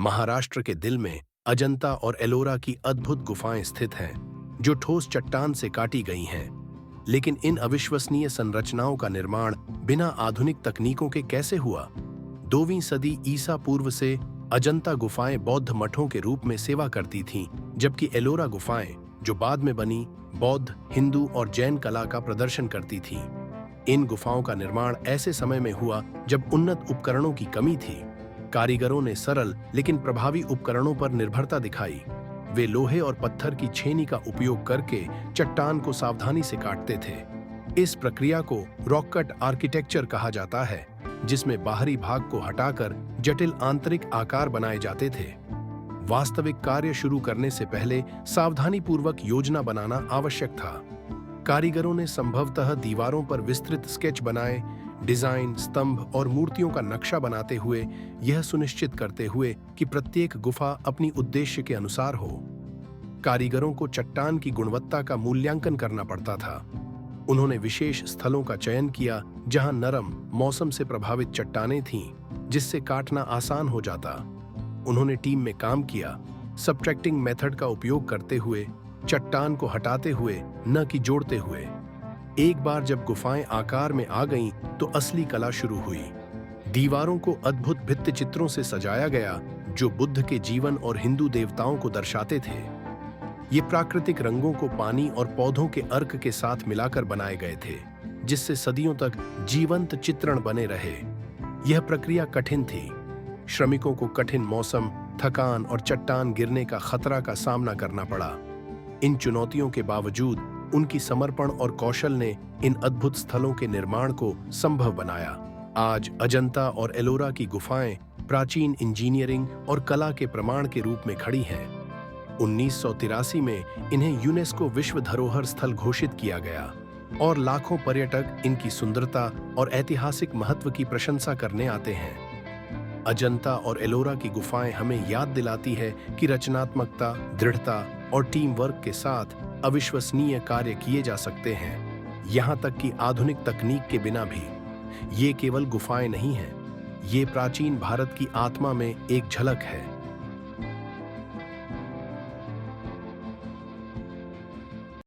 महाराष्ट्र के दिल में अजंता और एलोरा की अद्भुत गुफाएं स्थित हैं, जो ठोस चट्टान से काटी गई हैं। लेकिन इन अविश्वसनीय संरचनाओं का निर्माण बिना आधुनिक तकनीकों के कैसे हुआ? 2वीं सदी ईसा पूर्व से अजंता गुफाएं बौद्ध मठों के रूप में सेवा करती थीं, जबकि एलोरा गुफाएं, जो बाद में बनी, बौद्ध, हिंदू और जैन कला का प्रदर्शन करती थीं। इन गुफाओं का निर्माण ऐसे समय में हुआ जब उन्नत उपकरणों की कमी थी। कारीगरों ने सरल लेकिन प्रभावी उपकरणों पर निर्भरता दिखाई। वे लोहे और पत्थर की छेनी का उपयोग करके चट्टान को सावधानी से काटते थे। इस प्रक्रिया को रॉक कट आर्किटेक्चर कहा जाता है, जिसमें बाहरी भाग को हटाकर जटिल आंतरिक आकार बनाए जाते थे। वास्तविक कार्य शुरू करने से पहले सावधानीपूर्वक योजना बनाना आवश्यक था। कारीगरों ने संभवतः दीवारों पर विस्तृत स्केच बनाए, डिजाइन, स्तंभ और मूर्तियों का नक्शा बनाते हुए यह सुनिश्चित करते हुए कि प्रत्येक गुफा अपनी उद्देश्य के अनुसार हो। कारीगरों को चट्टान की गुणवत्ता का मूल्यांकन करना पड़ता था। उन्होंने विशेष स्थलों का चयन किया जहां नरम, मौसम से प्रभावित चट्टानें थीं, जिससे काटना आसान हो जाता। उन्होंने टीम में काम किया, सबट्रैक्टिंग मेथड का उपयोग करते हुए, चट्टान को हटाते हुए न कि जोड़ते हुए। एक बार जब गुफाएं आकार में आ गईं, तो असली कला शुरू हुई। दीवारों को अद्भुत भित्ति चित्रों से सजाया गया, जो बुद्ध के जीवन और हिंदू देवताओं को दर्शाते थे। ये प्राकृतिक रंगों को पानी और पौधों के अर्क के साथ मिलाकर बनाए गए थे, जिससे सदियों तक जीवंत चित्रण बने रहे। यह प्रक्रिया कठिन थी। श्रमिकों को कठिन मौसम, थकान और चट्टान गिरने का खतरा का सामना करना पड़ा। इन चुनौतियों के बावजूद उनकी समर्पण और कौशल ने इन अद्भुत स्थलों के निर्माण को संभव बनाया। आज अजंता और एलोरा की गुफाएं प्राचीन इंजीनियरिंग और कला के प्रमाण के रूप में खड़ी हैं। 1983 में इन्हें यूनेस्को विश्व धरोहर स्थल घोषित किया गया और लाखों पर्यटक इनकी सुंदरता और ऐतिहासिक महत्व की प्रशंसा करने आते हैं। अजंता और एलोरा की गुफाएं हमें याद दिलाती है कि रचनात्मकता, दृढ़ता और टीम वर्क के साथ अविश्वसनीय कार्य किए जा सकते हैं, यहाँ तक कि आधुनिक तकनीक के बिना भी। ये केवल गुफाएं नहीं हैं, ये प्राचीन भारत की आत्मा में एक झलक है।